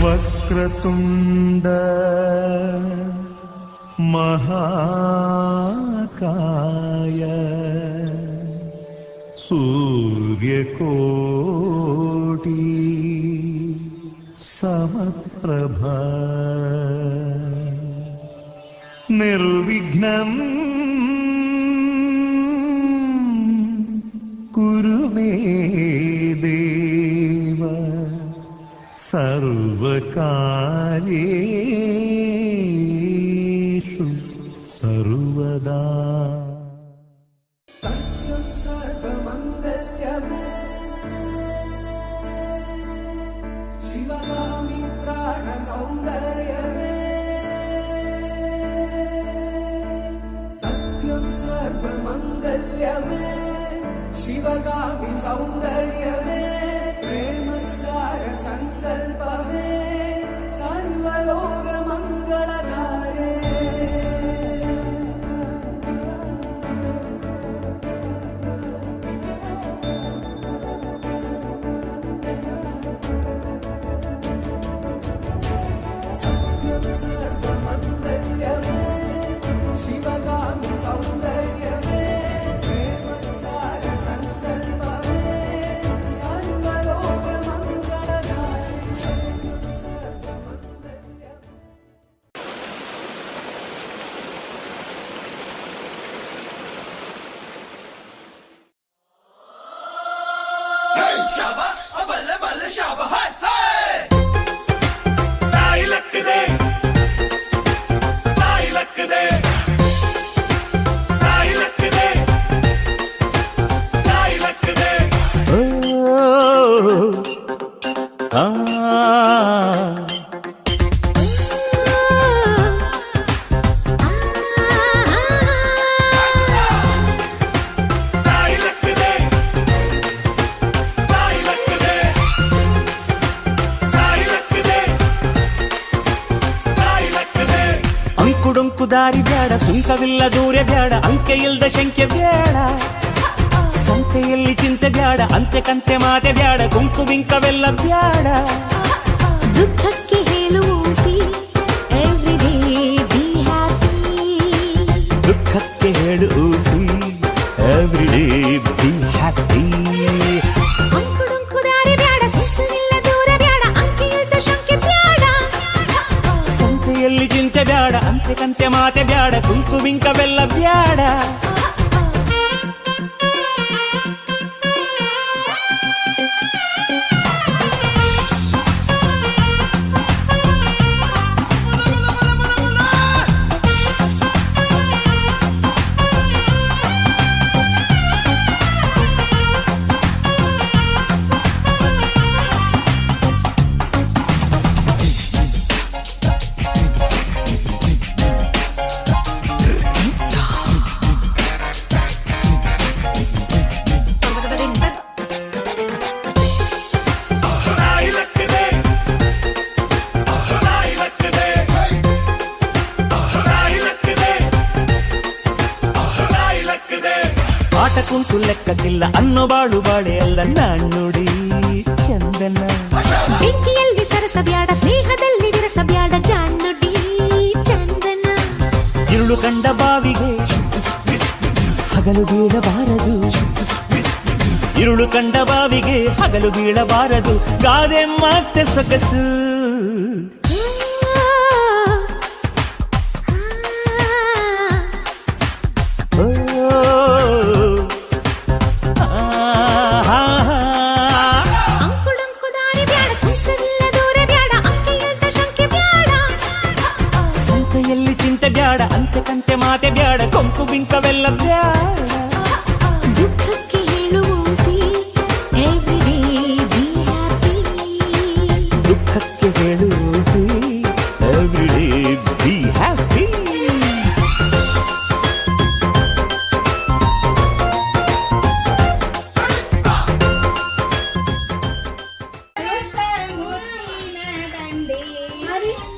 ವಕ್ರತುಂಡ ಮಹಾಕಾಯ ಸೂರ್ಯಕೋಟಿ ಸಮಪ್ರಭ ನಿರ್ವಿಘ್ನಂ ಕುರು ಮೇ ದೇವ ಸರ್ವಕಾರ್ಯೇಷು ಸರ್ವದಾ. ಸತ್ಯಂ ಸರ್ವಮಂಗಲ್ಯಮೇ ಶಿವಗಾಮಿ ಪ್ರಾಣ ಸೌಂದರ್ಯಮೇ ಸತ್ಯಂ ಸರ್ವಮಂಗಲ್ಯಮೇ ಶಿವಗಾಮಿ ಸೌಂದರ್ಯಮೇ ಪ್ರೇಮ ಸಾರ ಸಂಕಲ್ಪಮೇ ಸರ್ವಲೋಕ ಮಂಗಳಧಾರೆ ಸತ್ಯಂ ಸರ್ವಮಂಗಲ್ಯಮೇ ಶಿವಗಾಮಿ ಸೌಂದರ್ಯಮೇ ಪ್ರೇಮ ಸಾರ ಸಂಕಲ್ಪಮೇ ಸರ್ವಲೋಕ ಮಂಗಳಧಾರೆ ಸತ್ಯಂ ಸರ್ವಮಂಗಲ್ಯಮೇ. ಅಂಕುಡೊಂಕು ದಾರಿ ಬ್ಯಾಡ, ಸುಂಕವಿಲ್ಲ ದೂರ ಬ್ಯಾಡ, ಅಂಕೆ ಇಲ್ದ ಶಂಕೆ ಬ್ಯಾಡ, ಸಂತೆಯಲ್ಲಿ ಚಿಂತೆ ಬ್ಯಾಡ, ಅಂತೆ ಕಂತೆ ಮಾತೆ ಬ್ಯಾಡ, ಗುಂಕು ಬಿಂಕವೆಲ್ಲ ಬ್ಯಾಡ. ದುಃಖಕ್ಕೆ ಹೇಳುವಿ ಎವ್ರಿಡೇ ಬಿ ಹ್ಯಾಪಿ, ದುಃಖಕ್ಕೆ ಹೇಳು ಎವ್ರಿಡೇ ಬಿ ಹ್ಯಾಪಿ. ಅಂಕುಡೊಂಕು ದಾರಿ ಬ್ಯಾಡ, ಸುಂಕವಿಲ್ಲ ದೂರ ಬ್ಯಾಡ, ಅಂಕೆ ಇಲ್ದ ಶಂಕೆ ಬ್ಯಾಡ, ಸಂತೆಯಲ್ಲಿ ಚಿಂತೆ ಬ್ಯಾಡ, ಅಂತೆ ಕಂತೆ ಮಾತೆ ಬ್ಯಾಡ, ಗುಂಕು ಬಿಂಕವೆಲ್ಲ ಬ್ಯಾಡ. ಆಟ ಕುಂಟು ಲೆಕ್ಕಕ್ಕಿಲ್ಲ ಅನ್ನೋ ಬಾಳು ಬಾಳೆ ಅಲ್ಲ ನಾಣ್ಣುಡಿ ಚಂದನ. ಬೆಂಕಿಯಲ್ಲಿ ಸರಸ ಬ್ಯಾಡ, ಸ್ನೇಹದಲ್ಲಿ ವಿರಸ ಬ್ಯಾಡ, ಜಾಣ್ಣುಡಿ ಚಂದನ. ഇരുಳು ಕಂಡ ಬಾವಿಗೆ ಹಗಲು ಬೀಳಬಾರದು, ഇരുಳು ಕಂಡ ಬಾವಿಗೆ ಹಗಲು ಬೀಳಬಾರದು, ಗಾದೆ ಮತ್ತೆ ಸೊಗಸು. ಅಂಕುಡೊಂಕು ದಾರಿ ಬ್ಯಾಡ, ಸುಂಕವಿಲ್ಲ ದೂರ ಬ್ಯಾಡ, ಅಂಕೆ ಇಲ್ದ ಶಂಕೆ ಬ್ಯಾಡ, ಸಂತೆಯಲ್ಲಿ ಚಿಂತೆ ಬ್ಯಾಡ, ಅಂತೆ ಕಂತೆ ಮಾತೆ ಬ್ಯಾಡ, ಕೊಂಕು ಬಿಂಕವೆಲ್ಲ ಬ್ಯಾಡ. ದುಃಖಕ್ಕೆ ಹೇಳುವಿ ಎವ್ರಿಡೇ ಬಿ ಹ್ಯಾಪಿ, ದುಃಖಕ್ಕೆ ಹೇಳು ಎವ್ರಿಡೇ ಬಿ ಹ್ಯಾಪಿ.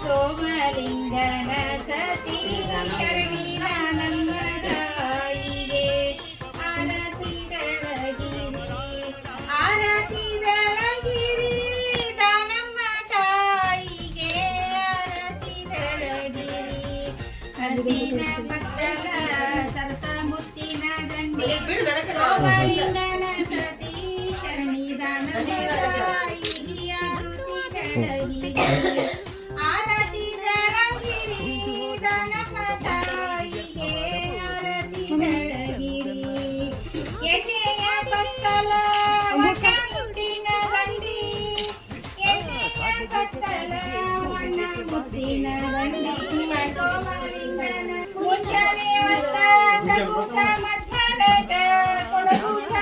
ಸೋಮಲಿಂಗನ ಸತಿ ಶರಣಿ ನನ್ನ ತಾಯಿಗೆ ಸೋಮಲಿಂಗನ ಸತಿ ಶರಣಿದಾನ ಆರತಿ ಬೆಳಗಿರಿ ದನಪ ತಾಯಿಗೆ ಆರತಿ ಬೆಳಗಿರಿ ಎಣ್ಣೆಯ ಬತ್ತಲ ಒಣ ಮುತ್ತಿನ ಬಂಡಿ ಎಣ್ಣೆಯ ಬತ್ತಲ ಒಣ ಮುತ್ತಿನ ಬಂಡಿ ಸೋಮಲಿಂಗನ ಮುಂಜಾನೆ ಹೊತ್ತ ಸಗುಕ ಮಧ್ಯಾಹ್ನದ ಕೊಡಗುಸ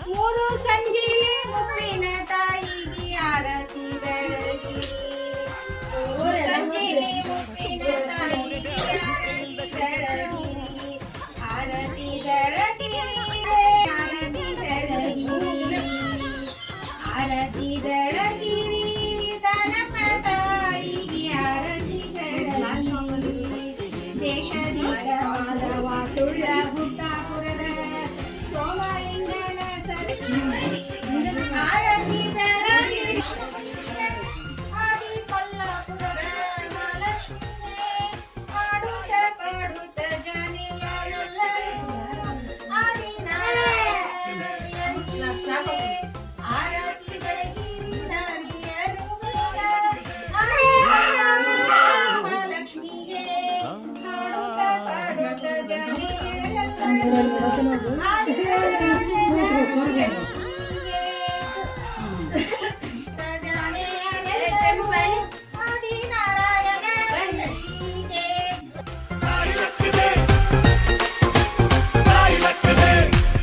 ಮೂರು ಸಂಜೀಲೆ ಮುತ್ತಿನ ತಾಯಿಗೆ ಆರತಿ ಬೆಳಗಿರಿ ಮೂರು ಸಂಜೀಲೆ ಮುತ್ತಿನ ತಾಯಿಗೆ ಆರತಿ ಬೆಳಗಿರಿ ಆರತಿ ಬೆಳಗಿರಿ ಆರತಿ ಬೆಳಗಿರಿ ದನಪ ತಾಯಿಗೆ ಆರತಿ ಬೆಳಗಿರಿ ದೇಶದಿಂದ ಮಾಧವ ಸುಳ್ಳ ಗುಡ್ಡಾಪುರದ ಸೋಮಲಿಂಗನ ಸತಿ ಆರತಿ ಬೆಳಗಿರಿ ಆದಿ ಕೊಲ್ಲಾಪುರದ ಮಹಾಲಕ್ಷ್ಮಿಗೆ ಹಾಡುತ್ತ ಪಾಡುತ್ತ ಜನಿಯಾಳೆಲ್ಲರೂ ಆದಿ ನಾರಾಯಣನಿಗೆ ಆರತಿ ಬೆಳಗಿರಿ ನಾರಿಯರು ಮಹಾಲಕ್ಷ್ಮಿಗೆ ಹಾಡುತ್ತ ಪಾಡುತ್ತ ಜನಿಯಾಳೆಲ್ಲರೂ ಆದಿ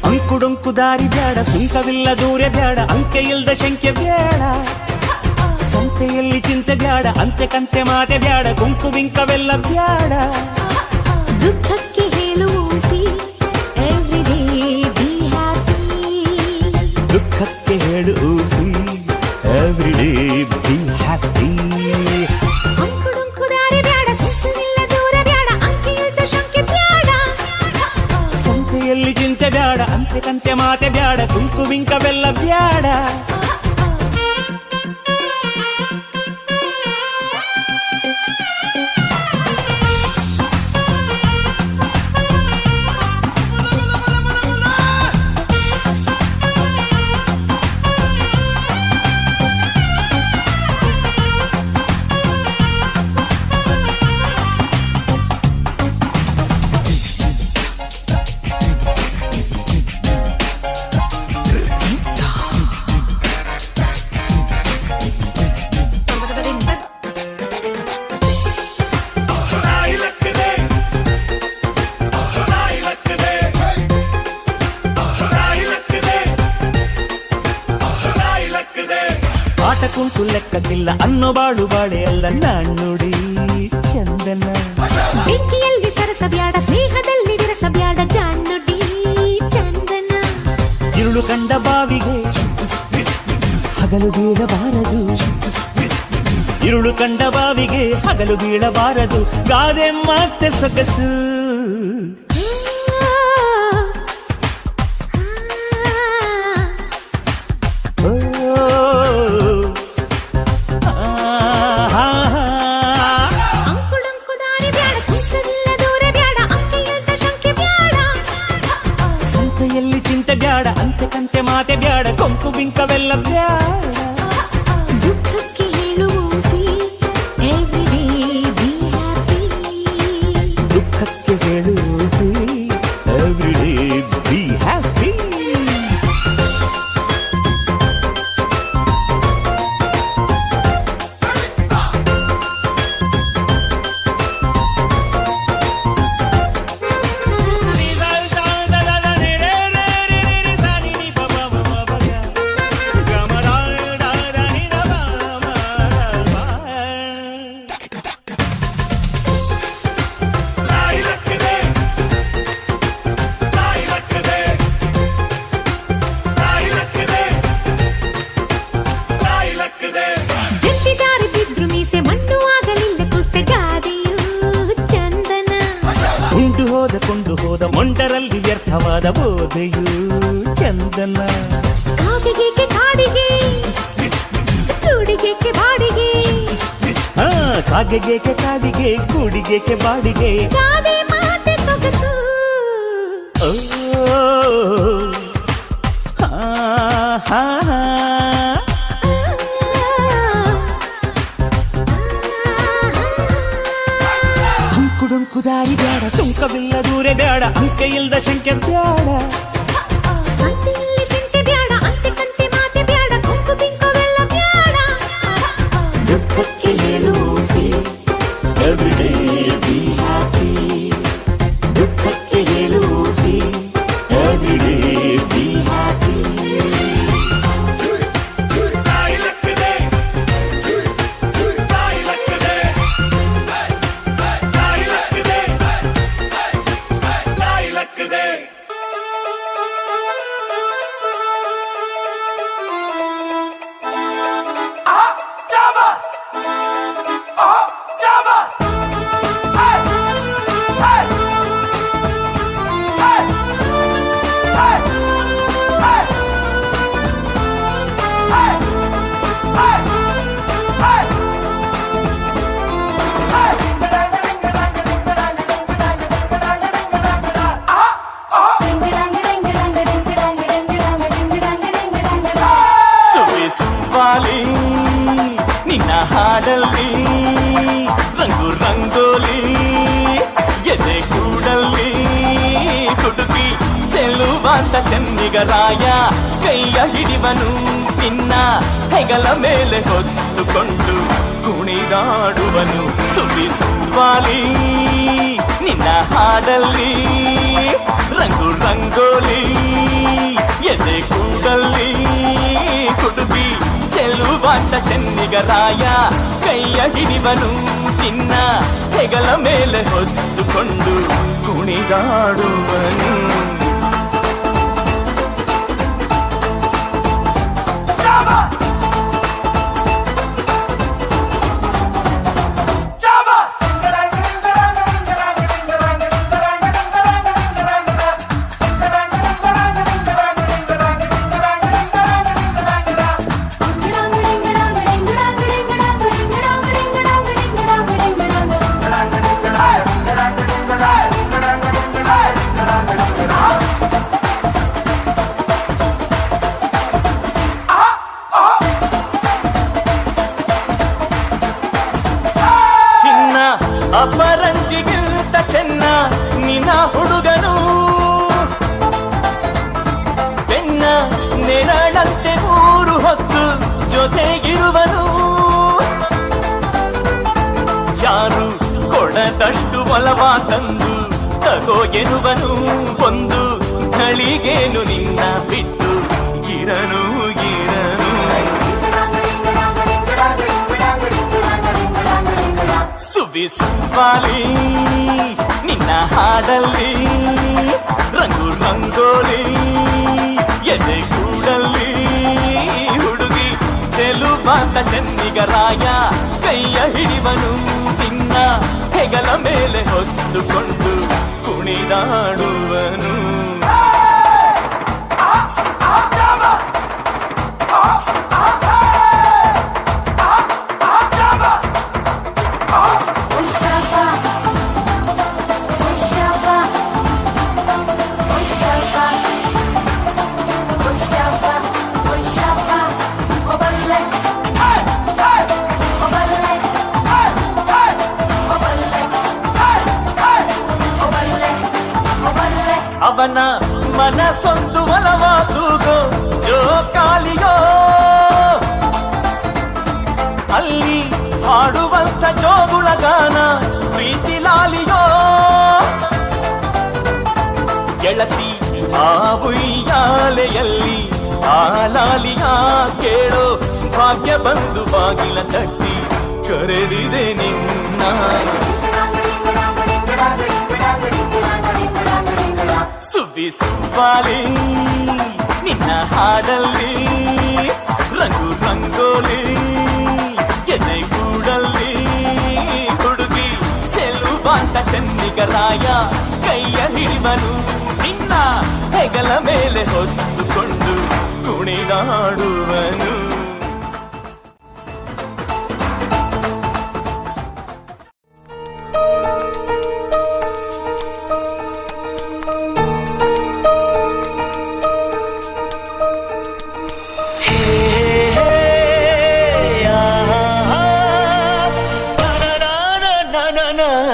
ಅಂಕುಡೊಂಕು ದಾರಿ ಬ್ಯಾಡ ಸುಂಕವಿಲ್ಲ ದೂರ ಬ್ಯಾಡ ಅಂಕೆ ಇಲ್ದ ಶಂಕೆ ಬ್ಯಾಡ ಸಂತೆಯಲ್ಲಿ ಚಿಂತೆ ಬ್ಯಾಡ ಅಂತೆ ಕಂತೆ ಮಾತೆ ಬ್ಯಾಡ ಕುಂಕು ಬಿಂಕವೆಲ್ಲ ಬ್ಯಾಡ ದುಃಖಕ್ಕೆ ಹೇಳುವ ಎವ್ರಿಡೇ ಬಿ ಹ್ಯಾಪಿ ದುಃಖಕ್ಕೆ ಹೇಳು ಎವ್ರಿಡೇ ಬಿ ಹ್ಯಾಪಿ ಅಂಕುಡೊಂಕು ದಾರಿ ಬ್ಯಾಡ ಸುತ್ತಲಿಲ್ಲ ದೂರ ಬ್ಯಾಡ ಅಂಕೆ ಇಲ್ದ ಶಂಕೆ ಬ್ಯಾಡ ಸಂತೆಯಲ್ಲಿ ಚಿಂತೆ ಬ್ಯಾಡ ಅಂತೆ ಕಂತೆ ಮಾತೆ ಬ್ಯಾಡ ಕುಂಕು ಬಿಂಕವೆಲ್ಲ ಬ್ಯಾಡ ಆಟ ಕುಂಟು ಲೆಕ್ಕಕ್ಕಿಲ್ಲ ಅನ್ನೋ ಬಾಳು ಬಾಳೆ ಅಲ್ಲ ನಾಣ್ಣುಡಿ ಚಂದನ ಬೆಂಕಿಯಲ್ಲಿ ಸರಸ ಬ್ಯಾಡ ಸ್ನೇಹದಲ್ಲಿ ವಿರಸ ಬ್ಯಾಡ ಜಾಣ್ಣುಡಿ ಚಂದನ ഇരുಳು ಕಂಡ ಬಾವಿಗೆ ಹಗಲು ಬೀಳಬಾರದು ഇരുಳು ಕಂಡ ಬಾವಿಗೆ ಹಗಲು ಬೀಳಬಾರದು ಗಾದೆ ಮತ್ತೆ ಸೊಗಸು ಓ, ಅಂಕುಡೊಂಕು ದಾರಿ ಬ್ಯಾಡ ಸುತ್ತಲಿಲ್ಲ ದೂರ ಬ್ಯಾಡ ಅಂಕೆ ಇಲ್ದ ಶಂಕೆ ಬ್ಯಾಡ ಸಂತೆಯಲ್ಲಿ ಚಿಂತೆ ಬ್ಯಾಡ ಅಂತೆ ಕಂತೆ ಮಾತೆ ಬ್ಯಾಡ ಕೊಂಕು ಬಿಂಕವೆಲ್ಲ ಬ್ಯಾಡ ದುಃಖಕ್ಕೆ ಹೇಳುವ ಎವ್ರಿಡೇ ಬಿ ಹ್ಯಾಪಿ ದುಃಖಕ್ಕೆ ಹೇಳು ಎವ್ರಿಡೇ ಬಿ ಹ್ಯಾಪಿ ಜಂಟಿ ದಾರಿ ಬಿದ್ರು ಮೀಸೆ ಮಣ್ಣು ಆಗಲಿಲ್ಲ ಕುಸೆ ಗಾದೆಯು ಚಂದನ ಉಂಡು ಹೋದ ಕೊಂಡು ಹೋದ ಮೊಂಡರಲ್ಲಿ ವ್ಯರ್ಥವಾದ ಬೋಧೆಯು ಚಂದನ ಕಾಗೆಗೆ ಕಾಡಿಗೆ ಕೂಡಿಗೆ ಬಾಡಿಗೆ ಕಾಗೆಗೇಕೆ ಕಾಡಿಗೆ ಕೂಡಿಗೇಕೆ ಬಾಡಿಗೆ ಗಾದೆ ಮಾತೆ ಸೊಗಸು ಓ ಬ್ಯಾಡ ಅಂಕೆ ಇಲ್ದ ಶಂಕೆ ಬ್ಯಾಡ ಸಂತೆಯಲ್ಲಿ ಚಿಂತೆ ಬ್ಯಾಡ ಅಂತೆ ಕಂತೆ ಮಾತೆ ಬ್ಯಾಡ ಕುಂಕು ಬಿಂಕವೆಲ್ಲ ಬ್ಯಾಡ ದುಃಖಕ್ಕೆ ಹೇಳು every day be happy ದುಃಖಕ್ಕೆ ಹೇಳು every day be happy ನಿನ್ನ ಹಾಡಲ್ಲಿ ರಂಗು ರಂಗೋಲಿ ಎದೆ ಕೂಡಲ್ಲಿ ಕುಟುಕಿ ಚೆಲುವಾಂತ ಚೆನ್ನಿಗರಾಯ ಕೈಯ ಹಿಡಿವನು ನಿನ್ನ ಹೆಗಲ ಮೇಲೆ ಹೊತ್ತುಕೊಂಡು ಕುಣಿದಾಡುವನು ಸುವಾಲಿ ನಿನ್ನ ಹಾಡಲ್ಲಿ ರಂಗು ರಂಗೋಲಿ ಎದೆ ಕೂಡಲ್ಲಿ ಕುಟುಕಿ ಚೆಲುವಾಂತ ಚೆನ್ನಿಗರಾಯ ಕೈಯ ಹಿಡಿವನು ನಿನ್ನ ಹೆಗಲ ಮೇಲೆ ಹೊತ್ತುಕೊಂಡು ಕುಣಿದಾಡುವನು ಅಪರಂಜಿಗಿಂತ ಚೆನ್ನ ನಿನ್ನ ಹುಡುಗನು ಬೆನ್ನ ನೆರಳಂತೆ ಮೂರು ಹೊತ್ತು ಜೊತೆಗಿರುವನು ಯಾರು ಕೊಡದಷ್ಟು ಒಲವ ತಂದು ತಗೋ ಎನ್ನುವನು ಒಂದು ಘಳಿಗೇನು ನಿನ್ನ ಬಿಟ್ಟು ಇರನು ಇರನು ಸುವಾಲಿ ನಿನ್ನ ಹಾಡಲ್ಲಿ ರಂಗು ರಂಗೋಲಿ ಎದೆ ಕೂಡಲ್ಲಿ ಹುಡುಗಿ ಚೆಲುವಾಂತ ಚೆನ್ನಿಗರಾಯ ಕೈಯ ಹಿಡಿವನು ನಿನ್ನ ಹೆಗಲ ಮೇಲೆ ಹೊತ್ತುಕೊಂಡು ಕುಣಿದಾಡುವನು ಅವನ ಮನಸ್ಸೊಂದು ಒಲವ ತೂಗೋ ಜೋಕಾಲಿಯೋ ಅಲ್ಲಿ ಹಾಡುವಂತ ಜೋಗುಳ ಗಾನ ಪ್ರೀತಿ ಲಾಲಿಯೋ ಗೆಳತಿ ಆ ಉಯ್ಯಾಲೆಯಲ್ಲಿ ಆ ಲಾಲಿಯ ಕೇಳೋ ಭಾಗ್ಯ ಬಂದು ಬಾಗಿಲ ತಟ್ಟಿ ಕರೆದಿದೆ ನಿನ್ನ ಸುವಾಲಿ ನಿನ್ನ ಹಾಡಲ್ಲಿ ರಂಗು ರಂಗೋಲಿ ಎದೆ ಕೂಡಲ್ಲಿ ಹುಡುಗಿ ಚೆಲುವಾಂತ ಚೆನ್ನಿಗರಾಯ ಕೈಯ ಹಿಡಿವನು ನಿನ್ನ ಹೆಗಲ ಮೇಲೆ ಹೊತ್ತುಕೊಂಡು ಕುಣಿದಾಡುವನು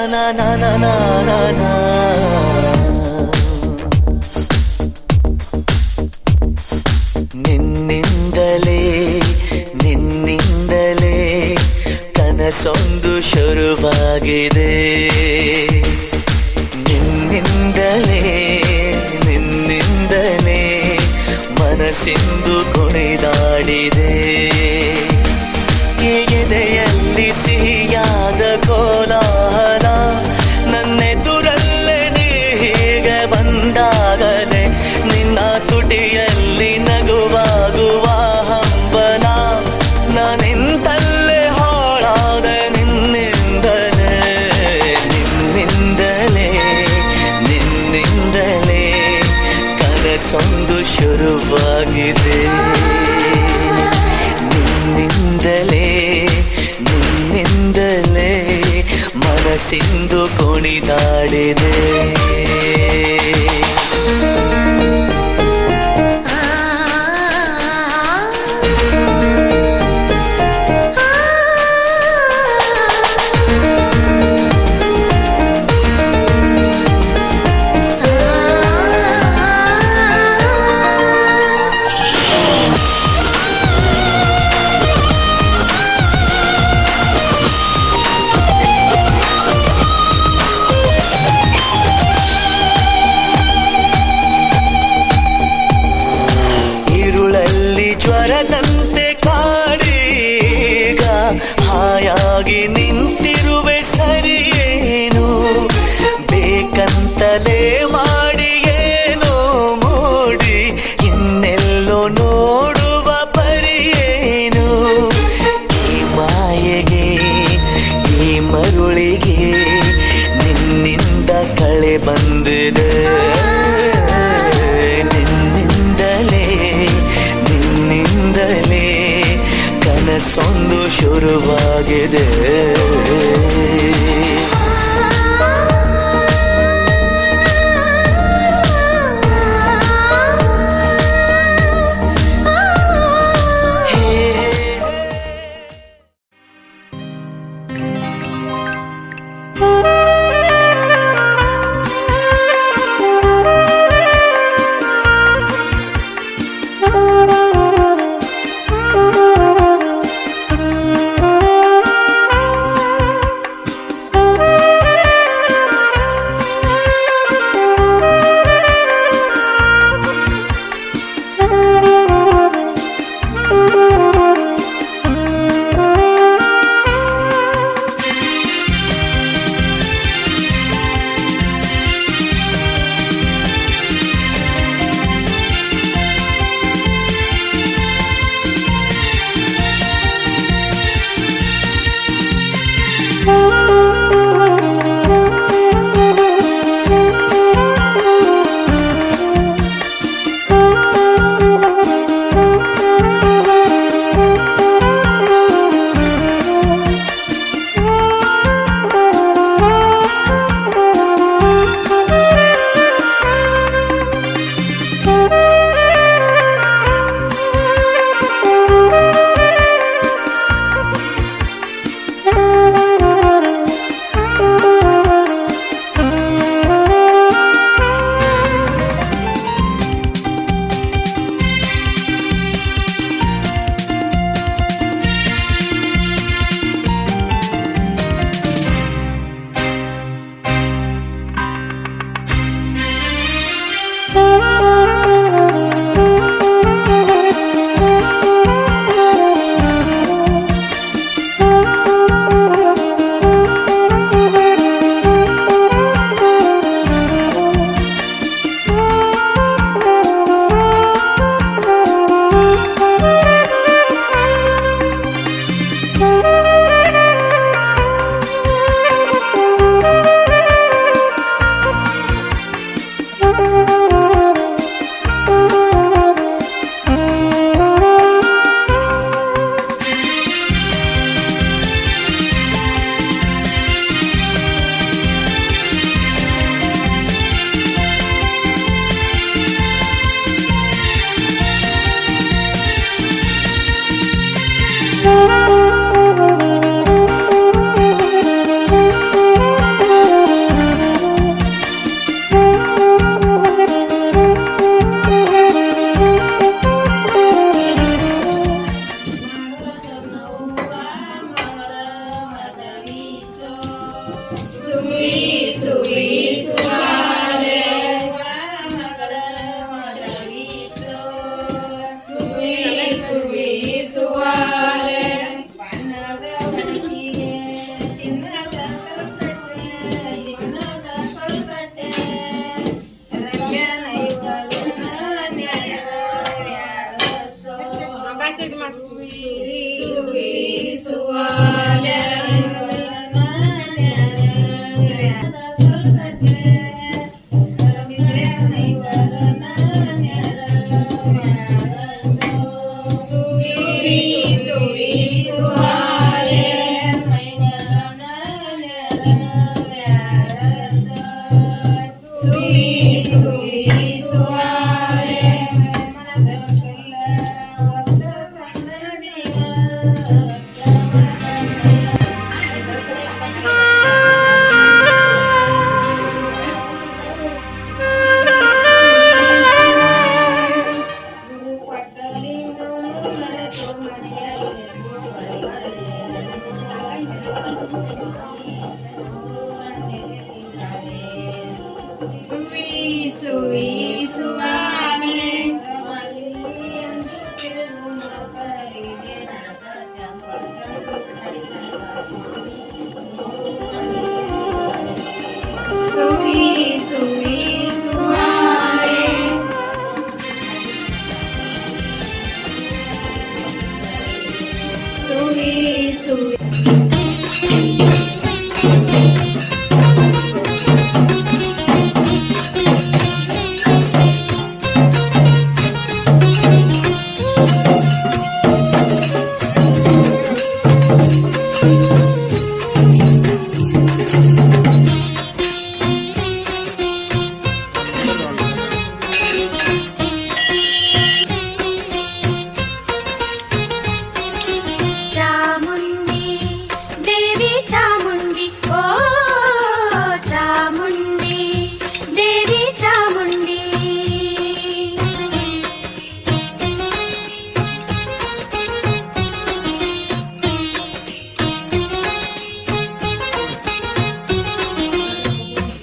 na na na na na na ಮನಸ್ಸೆಂದು ಕುಣಿದಾಡಿದೆ. ಎದೆಯಲ್ಲಿ ಸಿಹಿಯಾದ ಕೋಲಾಹಲ, ನನ್ನೆದುರಲ್ಲೇ ನೀ ಹೀಗೆ ಬಂದಾಗಲೇ ನಿನ್ನ ತುಟಿಯಲ್ಲಿ ನಗುವಾಗುವ ಹಂಬಲ. ನಾನಿಂತಲ್ಲೇ ಹಾಳಾದ ನಿನ್ನಿಂದಲೇ, ನಿನ್ನಿಂದಲೇ, ನಿನ್ನಿಂದಲೇ ಕನಸೊಂದು ಶುರುವಾಗಿದೆ. ನಿನ್ನಿಂದಲೇ, ನಿನ್ನಿಂದಲೇ ಮನಸ್ಸಿಂದು ಕುಣಿದಾಡಿದೆ.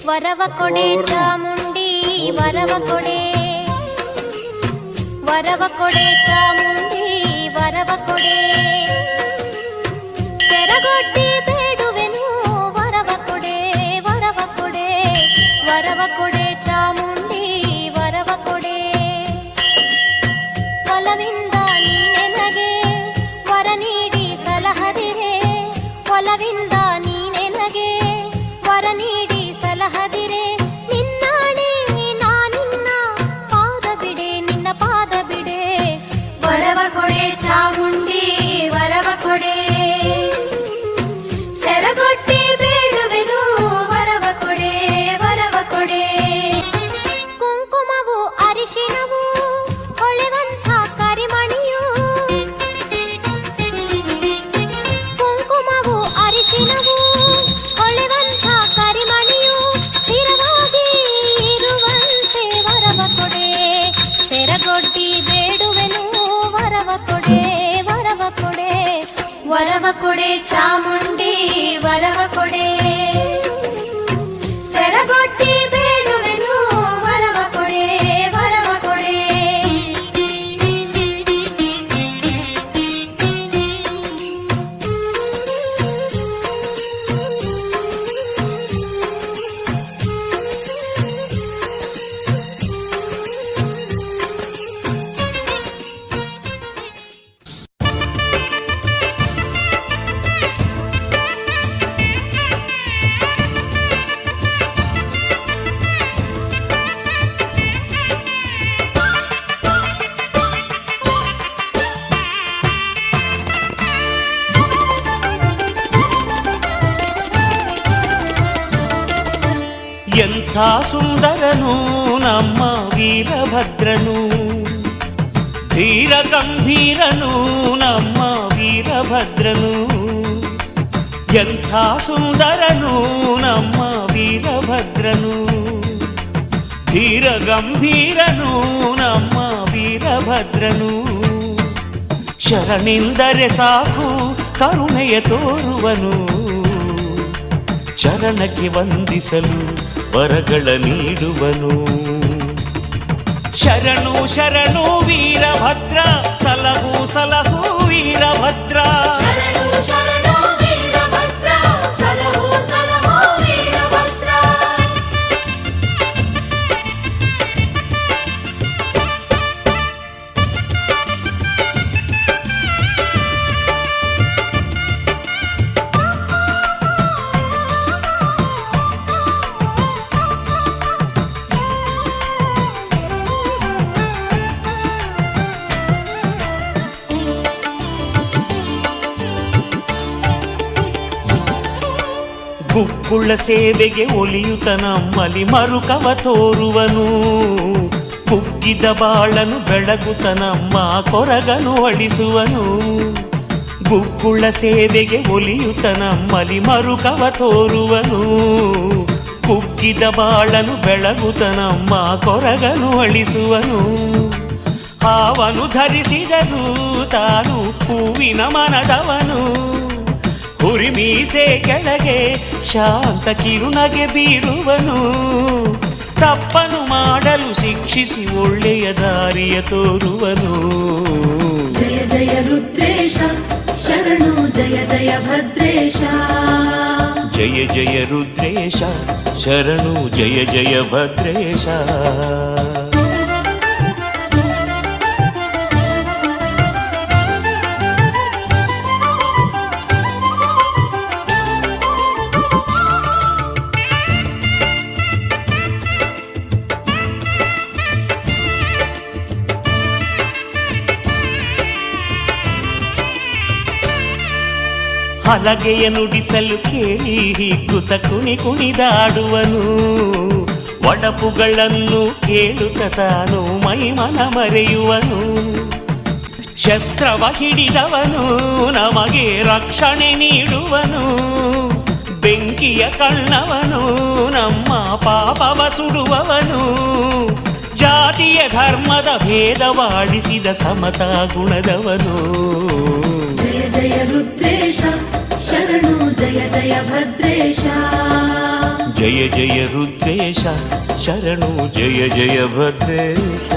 ವರವ ಕೊಡೆ ಚಾಮುಂಡಿ ವರವ ಕೊಡೆ, ವರವ ಕೊಡೆ ಚಾಮುಂಡಿ ವರವ ಕೊಡೆ, ತೆರಗೊಡ್ಡಿ ಬೇಡುವೆನು ವರವ ಕೊಡೆ, ವರವ ಕೊಡೆ, ವರವ ಕೊಡೆ ಚಾಮುಂಡಿ ವರವ ಕೊಡೆ. ಒಲವಿಂದ ನೀನೆ ನಗೆ ವರ ನೀಡಿ ಸಲಹದಿರೆ, ಒಲವಿಂದ ನೀನೆ ನಗೆ ವರ ನೀಡಿ ಸಲಹದಿರೆ, ನಿನ್ನಾಣೆ ನಾನಿನ್ನ ಪಾದ ಬಿಡೆ, ನಿನ್ನ ಪಾದ ಬಿಡೆ. ವರವ ಕೊಡೆ ಚಾಮುಂಡಿ ವರವ ಕೊಡೆ, ಸೆರಗೊಟ್ಟಿ ಬೇಡುವೆನು ವರವ ಕೊಡೆ, ವರವ ಕೊಡೆ. ಕುಂಕುಮವು ಅರಿಶಿಣವು ಹೊಳೆವಂಥ ಕರಿಮಣಿಯು, ಕುಂಕುಮವು ಅರಿಶಿಣವು ಹೊಳೆವಂಥ ಕರಿಮಣಿಯು, ಸ್ಥಿರವಾಗಿ ಇರುವಂತೆ ವರವ ಕೊಡೆ, ಸೆರಗೊಡ್ಡಿ ಬೇಡುವೆನು ವರವ ಕೊಡೆ, ವರವ ಕೊಡೆ. ವರವ ಕೊಡೆ ಚಾಮುಂಡಿ ವರವ ಕೊಡೆ, ಸೆರಗೊಟ್ಟಿ ಬೇಡುವೆನು ವರವ ಕೊಡೆ, ವರವ ಕೊಡೆ. ಎಂಥ ಸುಂದರನು ನಮ್ಮ ವೀರಭದ್ರನು, ಧೀರ ಗಂಭೀರನು ನಮ್ಮ ವೀರಭದ್ರನು. ಎಂಥ ಸುಂದರನು ನಮ್ಮ ವೀರಭದ್ರನು, ಧೀರ ಗಂಭೀರನು ನಮ್ಮ ವೀರಭದ್ರನು. ಶರಣಿಂದರೆ ಸಾಕು ಕರುಣೆಯ ತೋರುವನು, ಚರಣಕ್ಕೆ ವಂದಿಸಲು ವರಗಳ ನೀಡುವನು. ಶರಣು ಶರಣು ವೀರಭದ್ರ, ಸಲಹು ಸಲಹು ವೀರಭದ್ರ. ಶರಣು ಶರಣು ವೀರಭದ್ರ, ಸಲಹು ಸಲಹು ವೀರಭದ್ರ. ಗುಗ್ಗುಳ್ಳ ಸೇವೆಗೆ ಒಲಿಯುತ ನಮ್ಮಲಿ ಮರುಕವ ತೋರುವನು ಕುಗ್ಗಿದ ಬಾಳನು ಬೆಳಗುತ್ತ ನಮ್ಮ ಕೊರಗನು ಅಳಿಸುವನು ಗುಗ್ಗುಳ್ಳ ಸೇವೆಗೆ ಒಲಿಯುತ ನಮ್ಮಲಿ ಮರುಕವ ತೋರುವನು ಕುಗ್ಗಿದ ಬಾಳನು ಬೆಳಗುತ್ತ ನಮ್ಮ ಕೊರಗನು ಅಳಿಸುವನು ಹಾವನು ಧರಿಸಿದರು ತಾನು ಹೂವಿನ ಮನದವನು ಹುರಿಮೀಸೆ ಕೆಳಗೆ ಶಾಂತ ಕಿರುನಗೆ ಬೀರುವನು ತಪ್ಪನು ಮಾಡಲು ಶಿಕ್ಷಿಸಿ ಒಳ್ಳೆಯ ದಾರಿಯ ತೋರುವನು ಜಯ ಜಯ ರುದ್ರೇಶ ಶರಣು ಜಯ ಜಯ ಭದ್ರೇಶ ಜಯ ಜಯ ರುದ್ರೇಶ ಶರಣು ಜಯ ಜಯ ಭದ್ರೇಶ ಹಲಗೆಯ ನುಡಿಸಲು ಕೇಳಿ ಹಿಗ್ಗುತ್ತ ಕುಣಿ ಕುಣಿದಾಡುವನು ಒಡಪುಗಳನ್ನು ಕೇಳುತ್ತ ತಾನು ಮೈಮನ ಮರೆಯುವನು ಶಸ್ತ್ರವ ಹಿಡಿದವನು ನಮಗೆ ರಕ್ಷಣೆ ನೀಡುವನು ಬೆಂಕಿಯ ಕಣ್ಣವನು ನಮ್ಮ ಪಾಪವ ಸುಡುವವನು ಜಾತಿಯ ಧರ್ಮದ ಭೇದವಾಡಿಸಿದ ಸಮತಾ ಗುಣದವನು ಜಯ ಜಯ ರುದ್ರೇಶ ಶರಣು ಜಯ ಜಯ ಭದ್ರೇಶ ಜಯ ಜಯ ರುದ್ರೇಶ ಶರಣು ಜಯ ಜಯ ಭದ್ರೇಶ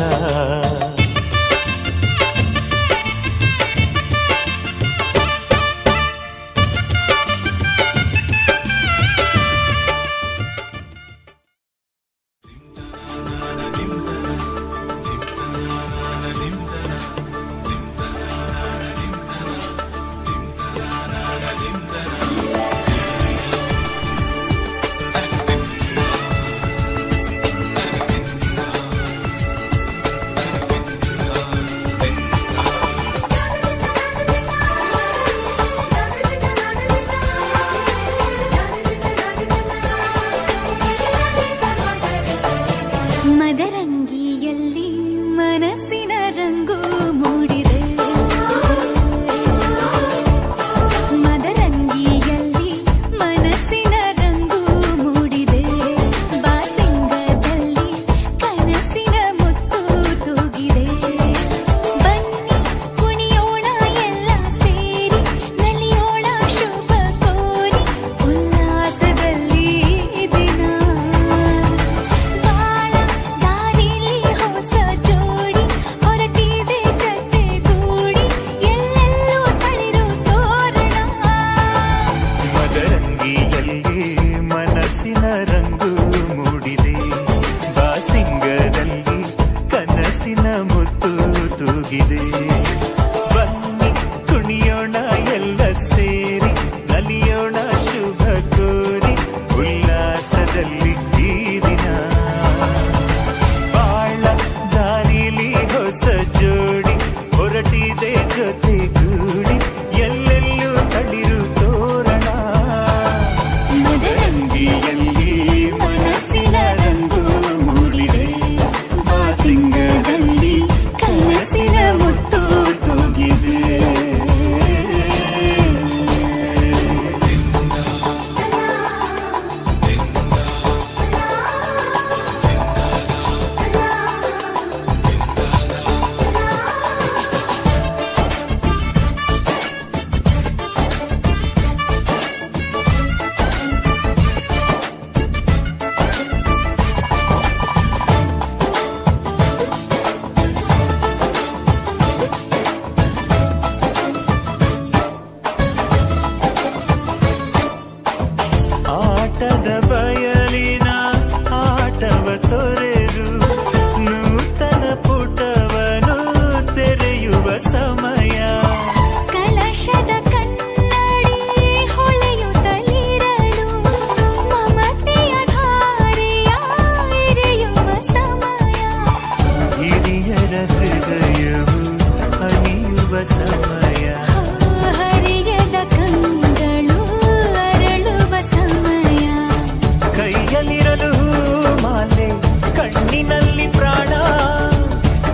ಪ್ರಾಣ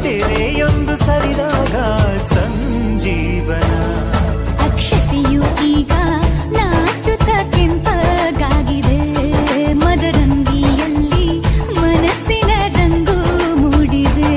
ತೆರೆಯೊಂದು ಸರಿದಾಗ ಸಂಜೀವನ ಅಕ್ಷತೆಯು ಈಗ ನಾಚುತ್ತ ಕೆಂಪಗಾಗಿದೆ ಮದರಂಗಿಯಲ್ಲಿ ಮನಸ್ಸಿನ ರಂಗು ಮೂಡಿದೆ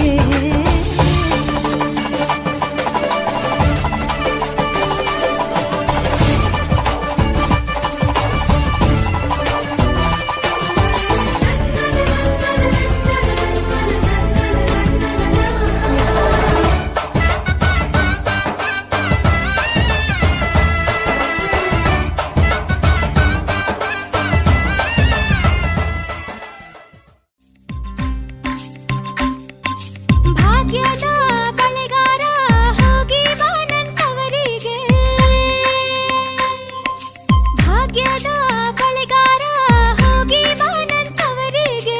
ಭಾಗ್ಯದ ಬಳೆಗಾರ ಹೋಗಿ ಬಾನಂತವರಿಗೆ ಭಾಗ್ಯದ ಬಳೆಗಾರ ಹೋಗಿ ಬಾನಂತವರಿಗೆ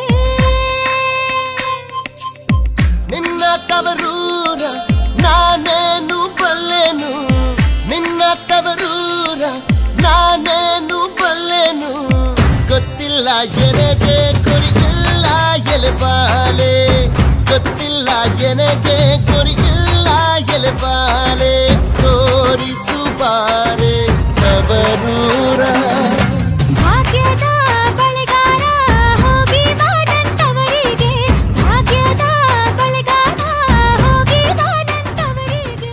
ನಿನ್ನ ತವರೂರ ನಾನೇನು ಬಲ್ಲೆನು ನಿನ್ನ ತವರೂರ ನಾನೇನು ಬಲ್ಲೆನು ಗೊತ್ತಿಲ್ಲ ಎನಗೆ ಗುರಿಯಿಲ್ಲ ಎಲೆಬಾಲೆ ಗೊತ್ತಿಲ್ಲ ಎನಗೆ ಗುರಿಯಿಲ್ಲ ಎಲೆಬಾಲೆ ತೋರಿಸುಬಾರೆ ತವರೂರ ಭಾಗ್ಯದ ಬಳೆಗಾರ ಹೋಗಿ ಬಾನಂತವರಿಗೆ ಭಾಗ್ಯದ ಬಳೆಗಾರ ಹೋಗಿ ಬಾನಂತವರಿಗೆ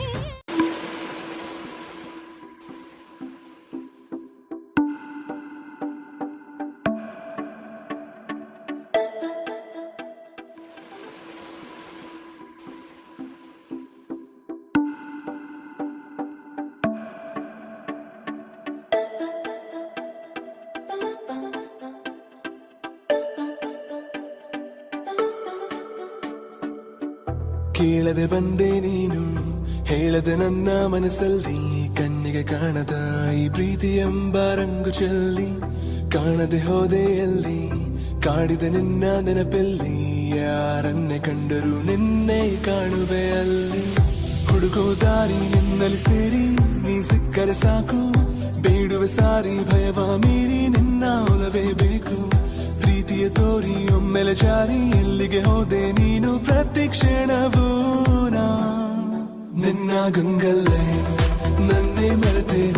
ಕೇಳದೆ ಬಂದೆ ನೀನು ಹೇಳದೆ ನನ್ನ ಮನಸ್ಸಲ್ಲಿ ಕಣ್ಣಿಗೆ ಕಾಣದ ಈ ಪ್ರೀತಿ ಎಂಬ ರಂಗು ಚೆಲ್ಲಿ ಕಾಣದೆ ಹೋದೆ ಎಲ್ಲಿ ಕಾಡಿದ ನಿನ್ನ ನೆನಪೆಲ್ಲಿ ಯಾರನ್ನೇ ಕಂಡರೂ ನಿನ್ನೆ ಕಾಣುವೆ ಅಲ್ಲಿ ಹುಡುಗೋ ದಾರಿ ನಿನ್ನಲ್ಲಿ ಸೇರಿ ನೀ ಸಿಕ್ಕರೆ ಸಾಕು ಬೇಡುವೆ ಸಾರಿ ಭಯವ ಮೀರಿ ನಿನ್ನ ಒಲವೇ ಬೇಕು ಪ್ರೀತಿಯ ತೋರಿ ಒಮ್ಮೆಲೆ ಜಾರಿ ಎಲ್ಲಿಗೆ ಹೋದೆ ನೀನು ಪ್ರತಿ ಕ್ಷಣವೂ ನಾ ನಿನ್ನ ಗಂಗಲ್ಲೇ ನನ್ನೇ ಮರೆತೇನ